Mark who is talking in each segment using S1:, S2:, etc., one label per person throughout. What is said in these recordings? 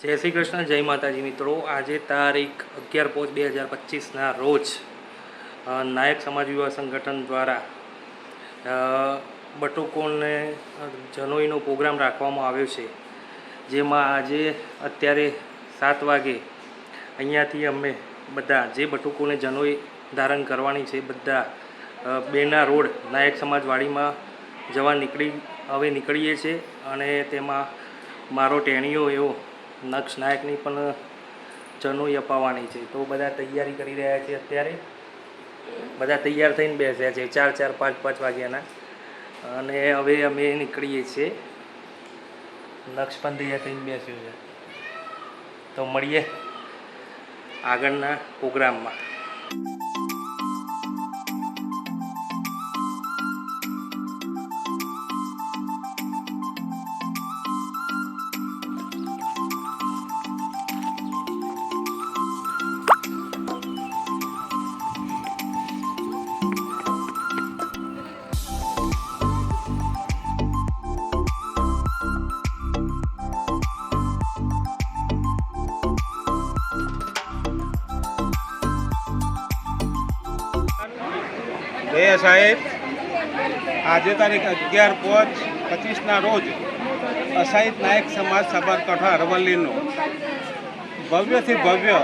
S1: જય શ્રી કૃષ્ણ, જય માતાજી મિત્રો। આજે તારીખ 11/5/2025ના રોજ નાયક સમાજ યુવા સંગઠન દ્વારા બટુકોને જનોઈનો પ્રોગ્રામ રાખવામાં આવ્યો છે, જેમાં આજે અત્યારે 7 વાગે અહીંયાથી અમે બધા જે બટુકોને જનોઈ ધારણ કરવાની છે બધા બેના રોડ નાયક સમાજવાડીમાં જવા નીકળીએ છીએ। અને તેમાં મારો ટેણીઓ એવો નક્ષ નાયકની પણ જનોઈ અપાવવાની છે, તો બધા તૈયારી કરી રહ્યા છે। અત્યારે બધા તૈયાર થઈને બેસ્યા છે 4-4, 5-5 વાગ્યાના, અને હવે અમે નીકળીએ છીએ। નક્ષ પણ તૈયાર થઈને બેસ્યો છે, તો મળીએ આગળના પ્રોગ્રામમાં।
S2: સાહેબ, આજે તારીખ 11/5/25ના રોજ અસહાયિત નાયક સમાજ સાબરકાંઠા અરવલ્લીનો ભવ્યથી ભવ્ય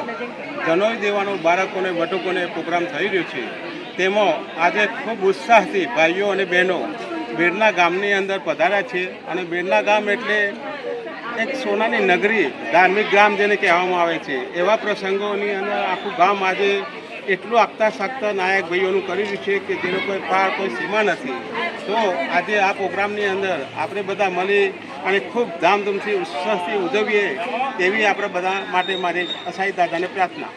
S2: જનોઈ દેવાનો બાળકોને બટુકોને પ્રોગ્રામ થઈ રહ્યો છે। તેમાં આજે ખૂબ ઉત્સાહથી ભાઈઓ અને બહેનો બેરના ગામની અંદર પધાર્યા છે। અને બેરના ગામ એટલે એક સોનાની નગરી, ધાર્મિક ગામ જેને કહેવામાં આવે છે, એવા પ્રસંગોની અંદર આખું ગામ આજે એટલું આગતા સાગતા નાયક ભાઈઓનું કરી રહ્યું છે કે તેનો કોઈ પાર, કોઈ સીમા નથી। તો આજે આ પ્રોગ્રામની અંદર આપણે બધા મળી અને ખૂબ ધામધૂમથી ઉત્સાહથી ઉજવીએ તેવી આપણે બધા માટે મારી અસહાય દાદાને પ્રાર્થના।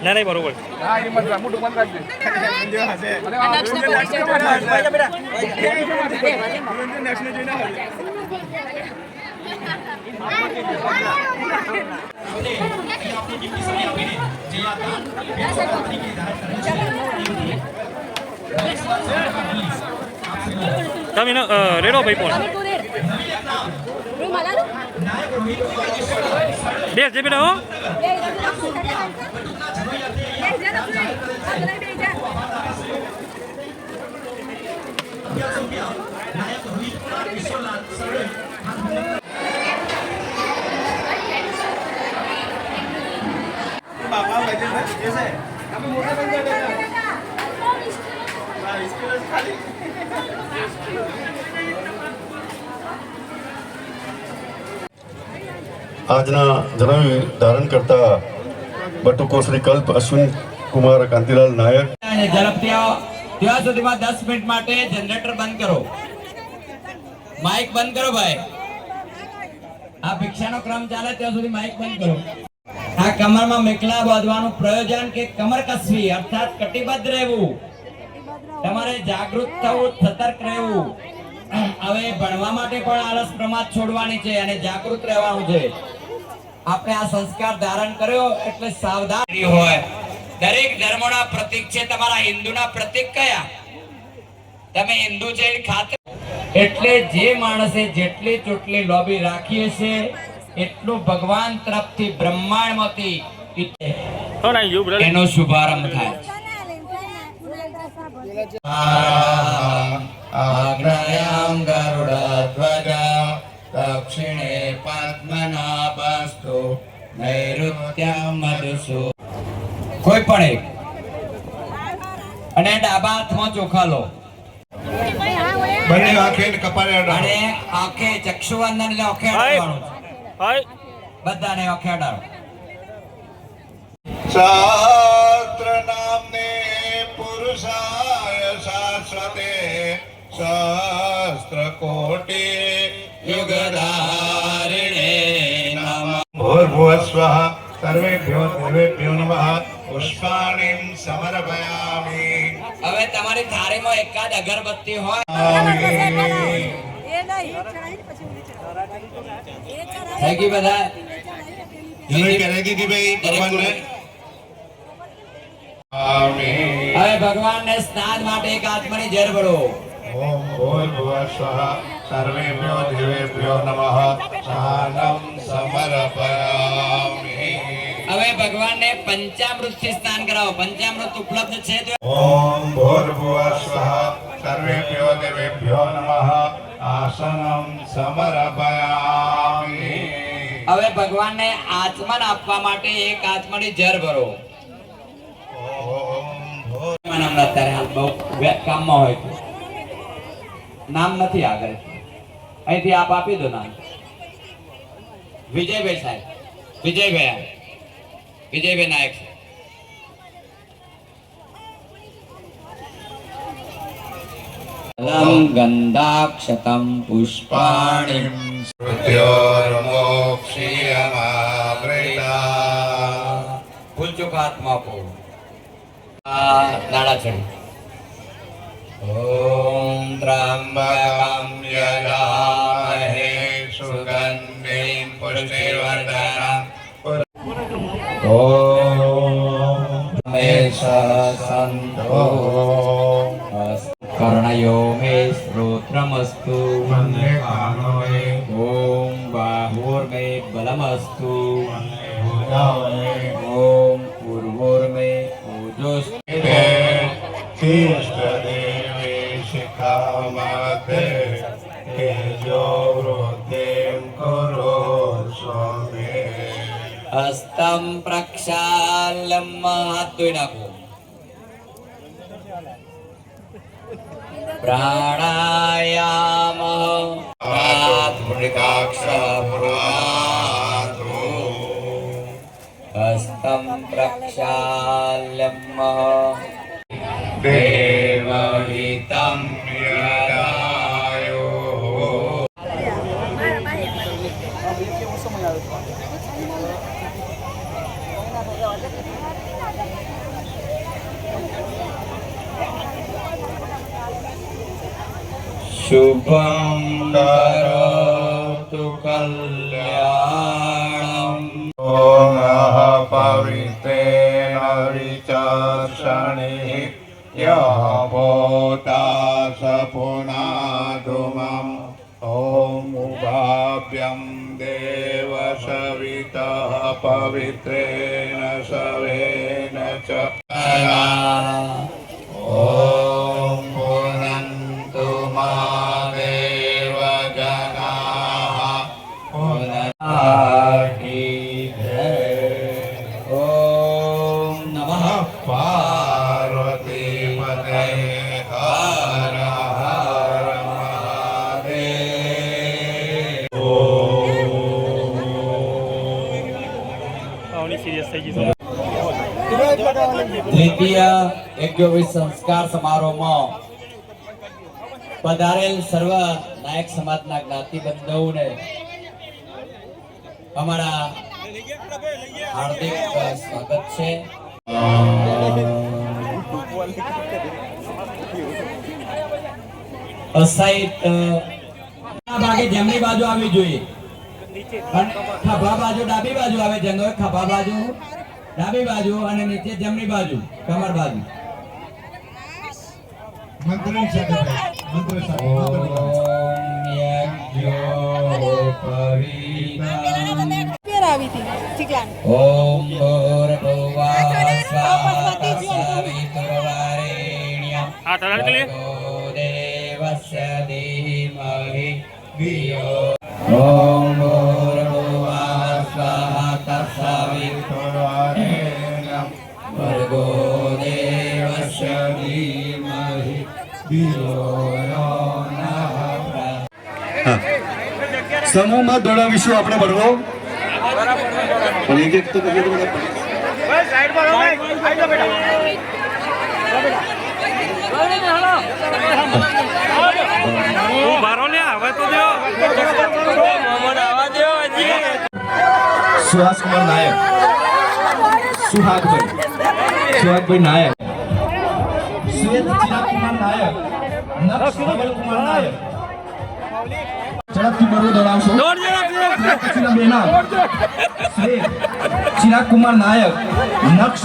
S1: ના નહીં બરોબર તમે રેડો ભાઈ પણ બેસ જે બેટા હો
S3: આજના જનોઈ ધારણ કરતા બટુકો શ્રી કલ્પ અશ્વિન કુમાર કાંતિલાલ નાયક
S4: ઝડપથી આવો ત્યાં સુધીમાં 10 મિનિટ માટે જનરેટર બંધ કરો, માઇક બંધ કરો ભાઈ. આ ભિક્ષાનો ક્રમ ચાલે ત્યાં સુધી માઇક બંધ કરો. આ કમરમાં મેખલા બાંધવાનું પ્રયોજન કે કમર કસવી અર્થાત કટિબદ્ધ રહેવું, તમારે જાગૃત થવું, સતર્ક રહેવું. હવે ભણવા માટે પણ આળસ પ્રમાદ છોડવાની છે અને જાગૃત રહેવાનું છે. આપણે આ સંસ્કાર ધારણ કર્યો એટલે સાવધાન હોય. દરેક ધર્મોના પ્રતીક છે. તમારા હિન્દુના પ્રતીક કયા? તમે હિન્દુ છે એની ખાતર. એટલે જે માણસે જેટલી ચોટલી લોબી રાખી છે એટલું ભગવાન તરફથી બ્રહ્માંડમાંથી એનો શુભારંભ થાય છે. આગ્રયામ ગરુડધ્વજા દક્ષિણે પદ્મનાભસ્તુ નૈઋત્યમ મધુસુ. કોઈ પણ એક અને ડાબા હાથમાં ચોખા લો
S3: બંને આંખે કપાળે
S4: અને આંખે ચક્ષુવંદન એટલે આંખે અડાડવાનું છે. બધાને આંખે અડાડો.
S3: શાસ્ત્ર નામને પુરુષાય શાશ્વતે શાસ્ત્ર કોટી
S4: યુગધારિણે નમઃ.
S3: ભૂર્ભુવસ્વઃ સર્વેભ્યો દેવેભ્યો નમઃ. પુષ્પાણિં સમર્પયામિ.
S4: હવે તમારી થાળીમાં એકાદ અગરબત્તી હોય થઈ ગઈ બધા
S3: કરાવી દીધી ભાઈ ભગવાનને.
S4: હવે ભગવાનને સ્નાન માટે એક આત્માની ઝેર ભરો.
S3: ઓમ ભૂર્ભુવસ્વઃ સર્વેભ્યો દેવેભ્યો નમઃ. સ્નાનમ સમર્પયામિ.
S4: હવે ભગવાનને પંચામૃત થી સ્નાન કરાવો. પંચામૃત ઉપલબ્ધ છે તો
S3: ઓમ ભૂર્ભુવસ્વઃ સર્વેભ્યો દેવેભ્યો નમઃ. આસનમ સમર્પયામિ.
S4: હવે ભગવાનને આચમન આપવા માટે એક આચમની ઝેર ભરો. નામ અત્યારે હાલ બહુ કામમાં હોય છે. નામ નથી આગળ, અહીંથી આપ આપી દો નામ. વિજયભાઈ સાહેબ, વિજયભાઈ નાયક સાહેબ. ગંધાક્ષતમ પુષ્પાણિ
S3: મૃત્યોર્મોક્ષીયમામૃતા.
S4: ફૂલ ચોખા હાથમાં આપો. આ નાળા ચડી. ઓમ ત્રંબકમ યજામહે સુગંધિમ પુષ્ટિવર્ધનમ ઓમ મે સંતો કર્ણયો મે શ્રોત્રમસ્તુ ઓમ બાહુર્મે બલમસ્તુ ઓમ પૂર્વોર્મે ઓજોસ્તુ
S3: शिखामते तेजो वृद्धिं कुरु स्वामी
S4: હસ્તમ પ્રક્ષાલ્યમ હાથ ધોઈ નાખો. પ્રાણાયામ હસ્તમ પ્રક્ષાલ્યમ દેવહિતમ યદાયો. શુભમ કરોતુ કલ્યાણમ
S3: ओमः पवित्रेण विचर्षणे यः भूतास पुनादुमम् ॐ उभाभ्यं देव सवितः पवित्रेण सवेन च ॐ पुनन्तु मा देवजनाः
S4: ઓમ નમઃ
S3: पार्वती पते हर हर महादेव
S4: દ્વિતીય યજ્ઞોપવિત સંસ્કાર સમારોહમાં પધારેલ સર્વ નાયક સમાજના જ્ઞાતિબંધોને અમારા હાર્દિક સ્વાગત છે. અસાઈટ ભાગે જમણી બાજુ આવવી જોઈએ. ખભા બાજુ ડાબી બાજુ આવે. જંગો ખભા બાજુ ડાબી બાજુ અને નીચે જમણી બાજુ કમર બાજુ. ઓમ ભૂર્ભુવઃ સ્વાહા તત્સવિતુર્વરેણ્યં ભર્ગો દેવસ્ય ધીમહિ ધિયો ઓમ ભૂર્ભુવઃ સ્વાહા તત્સવિતુર્વરેણ્યં ભર્ગો દેવસ્ય ધીમહિ ધિયો યો નઃ.
S3: સમૂહમાં દોડાવીશું આપણે ભરવો પણ એક એક તો કરીએ તો બધા સુહાસકુમાર નાયક સુહાગભાઈ નાયક શ્વેત ચિરાગકુમાર નાયક નક્ષ ધવલકુમાર નાયક ઝડપથી બરો દોડાવશો પછીના બેના શ્વેત ચિરાગકુમાર નાયક નક્ષ